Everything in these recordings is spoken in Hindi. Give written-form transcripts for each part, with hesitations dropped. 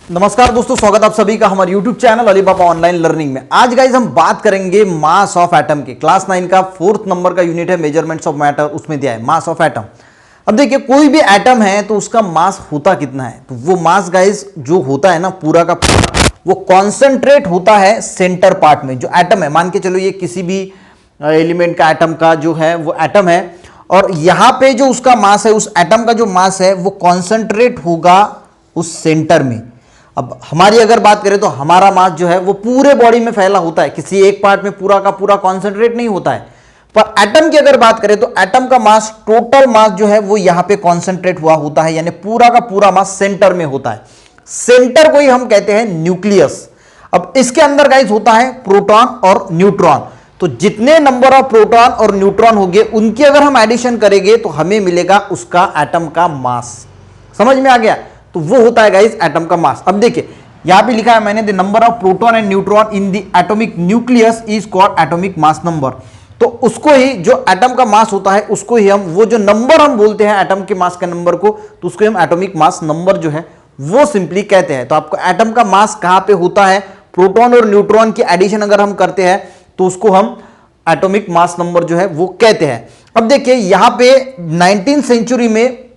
नमस्कार दोस्तों, स्वागत आप सभी का हमारे YouTube channel Alibaba online learning में। आज गाइज हम बात करेंगे मास ऑफ एटम के। क्लास 9 का 4th नंबर का यूनिट है मेजरमेंट्स ऑफ मैटर, उसमें दिया है मास ऑफ एटम। अब देखिए, कोई भी एटम है तो उसका मास होता कितना है, तो वो मास गाइज जो होता है ना पूरा का पूरा, वो कॉन्सेंट्रेट होता है सेंटर पार्ट में। जो एटम है, मान के चलो ये किसी भी एलिमेंट का एटम का जो है वो एटम है, और यहां पे जो उसका मास है, उस एटम का जो मास है वो कॉन्सेंट्रेट होगा उस सेंटर में। अब हमारी अगर बात करें तो हमारा मास जो है वो पूरे बॉडी में फैला होता है, किसी एक पार्ट में पूरा का पूरा कॉन्सेंट्रेट नहीं होता है। पर एटम की अगर बात करें तो एटम का मास, टोटल मास जो है वो यहां पे कॉन्सेंट्रेट हुआ होता है, यानी पूरा का पूरा मास सेंटर में होता है। सेंटर को ही हम कहते हैं न्यूक्लियस। अब इसके अंदर गाइस होता है प्रोटॉन और न्यूट्रॉन। तो जितने नंबर ऑफ प्रोटॉन और न्यूट्रॉन होंगे उनकी अगर हम एडिशन करेंगे तो हमें मिलेगा उसका एटम का मास। समझ में आ गया? तो वो होता है गाइस एटम का मास। अब देखिए, यहां पे लिखा है मैंने, the number of proton and neutron in the atomic nucleus is called atomic mass number. तो उसको ही, जो एटम का मास होता है उसको ही हम, वो जो नंबर हम बोलते हैं एटम के मास के नंबर को, तो उसको हम एटॉमिक मास नंबर जो है वो सिंपली कहते हैं। तो आपको एटम का मास कहां पे होता है, प्रोटॉन और न्यूट्रॉन की एडिशन अगर हम करते हैं तो उसको हम एटॉमिक मास नंबर जो है वो कहते हैं। अब देखिए, यहां पे 19th सेंचुरी में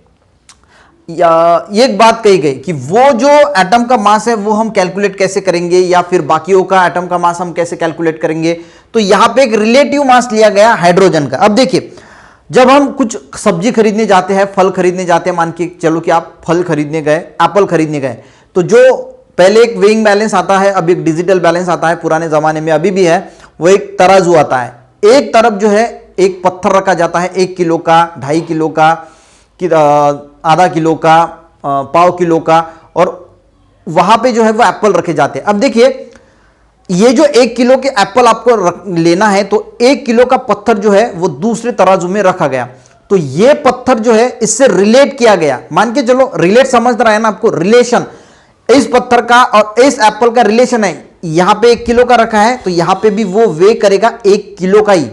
एक बात कही गई कि वो जो एटम का मास है वो हम कैलकुलेट कैसे करेंगे, या फिर बाकियों का एटम का मास हम कैसे कैलकुलेट करेंगे। तो यहां पे एक रिलेटिव मास लिया गया हाइड्रोजन का। अब देखिए, जब हम कुछ सब्जी खरीदने जाते हैं, फल खरीदने जाते हैं, मान के चलो कि आप फल खरीदने गए, एप्पल खरीदने गए, तो जो पहले एक वेइंग बैलेंस आता है, अब एक डिजिटल बैलेंस आता है, पुराने जमाने में अभी भी है, वो एक तराजू आता है। एक तरफ जो है एक पत्थर रखा जाता है, 1 किलो का, 2.5 किलो का, आधा किलो का, पाव किलो का, और वहां पे जो है वो एप्पल रखे जाते हैं। अब देखिए, ये जो 1 किलो के एप्पल आपको लेना है, तो 1 किलो का पत्थर जो है वो दूसरे तराजू में रखा गया। तो ये पत्थर जो है इससे रिलेट किया गया, मान के चलो, रिलेट समझ रहा है ना आपको, रिलेशन, इस पत्थर का और इस एप्पल का रिलेशन है। यहां पे 1 किलो का रखा है तो यहां पे भी वो वे करेगा 1 किलो का ही।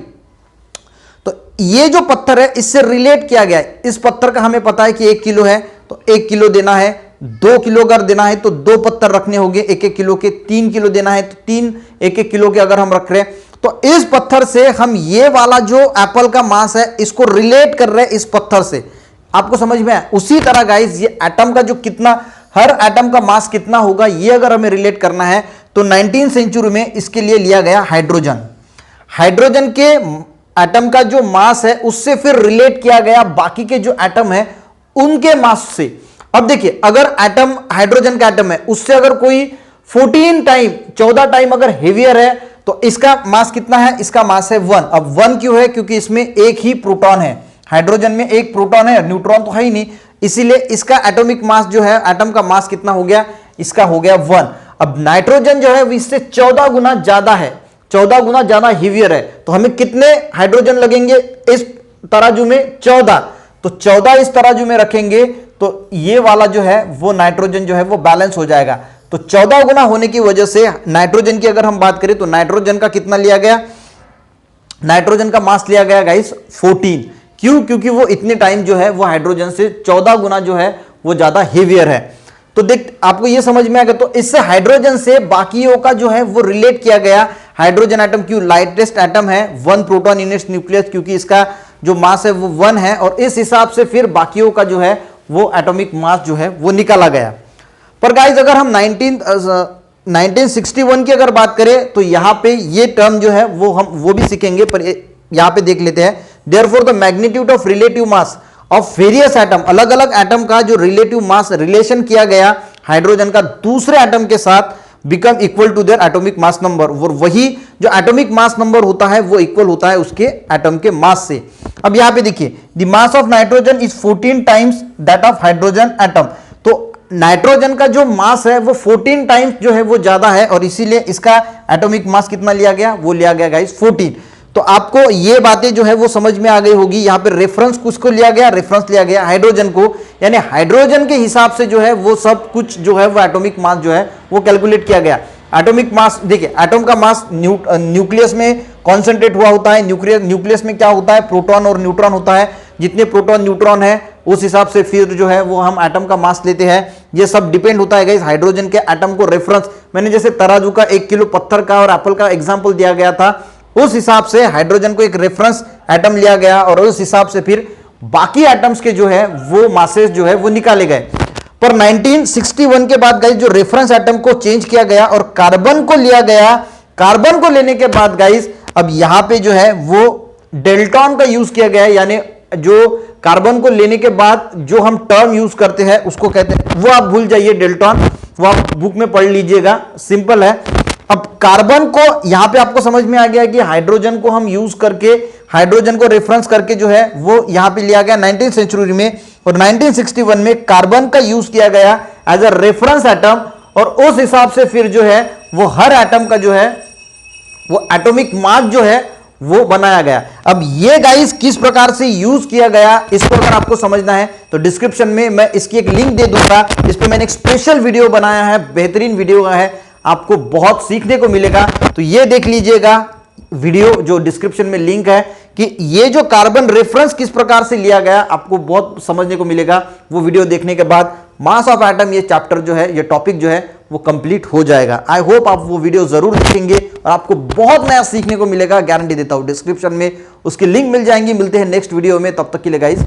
ये जो पत्थर है इससे रिलेट किया गया है। इस पत्थर का हमें पता है कि 1 किलो है तो 1 किलो देना है, 2 किलो अगर देना है तो 2 पत्थर रखने होंगे 1-1 किलो के, 3 किलो देना है तो 3 1-1 किलो के अगर हम रख रहे हैं, तो इस पत्थर से हम ये वाला जो एप्पल का मास है इसको रिलेट कर रहे हैं इस पत्थर से। आपको समझ में आया? उसी तरह गाइस, ये एटम का जो कितना, हर एटम का मास कितना होगा, ये अगर हमें रिलेट करना है तो 19th सेंचुरी में इसके लिए लिया गया हाइड्रोजन। हाइड्रोजन के एटम का जो मास है उससे फिर रिलेट किया गया बाकी के जो एटम है उनके मास से। अब देखिए, अगर एटम, हाइड्रोजन का एटम है, उससे अगर कोई 14 टाइम अगर हेवियर है तो इसका मास कितना है, इसका मास है 1। अब 1 क्यों है? क्योंकि इसमें एक ही प्रोटॉन है, हाइड्रोजन में एक प्रोटॉन है, न्यूट्रॉन तो है ही नहीं, इसीलिए इसका एटॉमिक मास जो है, एटम का मास कितना हो गया, इसका हो गया 1। अब नाइट्रोजन जो है वो इससे 14 गुना ज्यादा है, 14 गुना ज्यादा हेवियर है। तो हमें कितने हाइड्रोजन लगेंगे इस तराजू में? 14। तो 14 इस तराजू में रखेंगे तो ये वाला जो है वो नाइट्रोजन जो है वो बैलेंस हो जाएगा। तो 14 गुना होने की वजह से नाइट्रोजन की अगर हम बात करें तो नाइट्रोजन का कितना लिया गया, नाइट्रोजन का मास लिया गया गाइस 14। क्यों? क्योंकि वो इतने टाइम जो है वो हाइड्रोजन से 14 गुना जो है वो ज्यादा हेवियर है। तो देख, आपको ये समझ में आ गया। तो इससे हाइड्रोजन से बाकियों का जो है वो रिलेट किया गया। हाइड्रोजन एटम क्यों लाइटेस्ट एटम है, 1 प्रोटॉन इन इट्स न्यूक्लियस, क्योंकि इसका जो मास है वो 1 है, और इस हिसाब से फिर बाकियों का जो है वो एटॉमिक मास जो है वो निकाला गया। पर गाइस, अगर हम 1961 की अगर बात करें तो यहां पे ये टर्म जो है वो भी सीखेंगे, पर यहां पे देख लेते हैं। Therefore the magnitude of relative mass of various atom, अलग अलग एटम का जो रिलेटिव मास रिलेशन किया गया हाइड्रोजन का दूसरे एटम के साथ, become equal to their atomic mass number. और वही जो एटॉमिक मास नंबर होता है वो इक्वल होता है उसके एटम के मास से। अब यहां पे देखिए, the mass of nitrogen is 14 times that of hydrogen atom. तो नाइट्रोजन का जो मास है वो 14 टाइम्स जो है वो ज्यादा है, और इसीलिए इसका एटॉमिक मास कितना लिया गया, वो लिया गया गाइस 14। तो आपको ये बातें जो है वो समझ में आ गई होगी। यहां पे रेफरेंस किसको लिया गया, रेफरेंस लिया गया हाइड्रोजन को, यानी हाइड्रोजन के हिसाब से जो है वो सब कुछ जो है वो एटॉमिक मास जो है वो कैलकुलेट किया गया। एटॉमिक मास देखिए, एटम का मास न्यूक्लियस में कॉन्सेंट्रेट हुआ होता है। न्यूक्लियस में क्या होता है, प्रोटॉन और न्यूट्रॉन होता है। जितने प्रोटॉन न्यूट्रॉन है उस हिसाब से फिर जो है वो हम एटम का मास लेते हैं। ये सब डिपेंड होता है गाइस हाइड्रोजन के एटम को रेफरेंस, मैंने जैसे तराजू का 1 किलो पत्थर का और एप्पल का एग्जांपल दिया गया था, उस हिसाब से हाइड्रोजन को एक रेफरेंस एटम लिया गया और उस हिसाब से फिर बाकी एटम्स के जो है वो मासेस जो है वो निकाले गए। पर 1961 के बाद गाइस जो रेफरेंस एटम को चेंज किया गया और कार्बन को लिया गया, कार्बन को लेने के बाद गाइस अब यहां पे जो है वो डेल्टॉन का यूज किया गया है, यानी जो कार्बन को लेने के बाद जो हम टर्म यूज करते हैं उसको कहते हैं, वो आप भूल जाइए डेल्टॉन, वो आप बुक में पढ़ लीजिएगा, सिंपल है। अब कार्बन को यहां पे आपको समझ में आ गया कि हाइड्रोजन को हम यूज करके, हाइड्रोजन को रेफरेंस करके जो है वो यहां पे लिया गया 19th सेंचुरी में, और 1961 में कार्बन का यूज किया गया एज अ रेफरेंस एटम, और उस हिसाब से फिर जो है वो हर एटम का जो है वो एटॉमिक मास जो है वो बनाया गया। अब ये गाइस किस प्रकार से यूज किया गया इसको अगर आपको समझना है तो डिस्क्रिप्शन में मैं इसकी एक लिंक दे दूंगा, इस पे मैंने एक स्पेशल वीडियो बनाया है, बेहतरीन वीडियो है, आपको बहुत सीखने को मिलेगा, तो ये देख लीजिएगा वीडियो जो डिस्क्रिप्शन में लिंक है, कि ये जो कार्बन रेफरेंस किस प्रकार से लिया गया आपको बहुत समझने को मिलेगा। वो वीडियो देखने के बाद मास ऑफ एटम ये चैप्टर जो है, ये टॉपिक जो है वो कंप्लीट हो जाएगा। आई होप आप वो वीडियो जरूर देखेंगे और आपको बहुत नया सीखने को मिलेगा, गारंटी देता हूं। डिस्क्रिप्शन में उसकी लिंक मिल जाएंगी। मिलते हैं नेक्स्ट वीडियो में, तब तक के लिए गाइस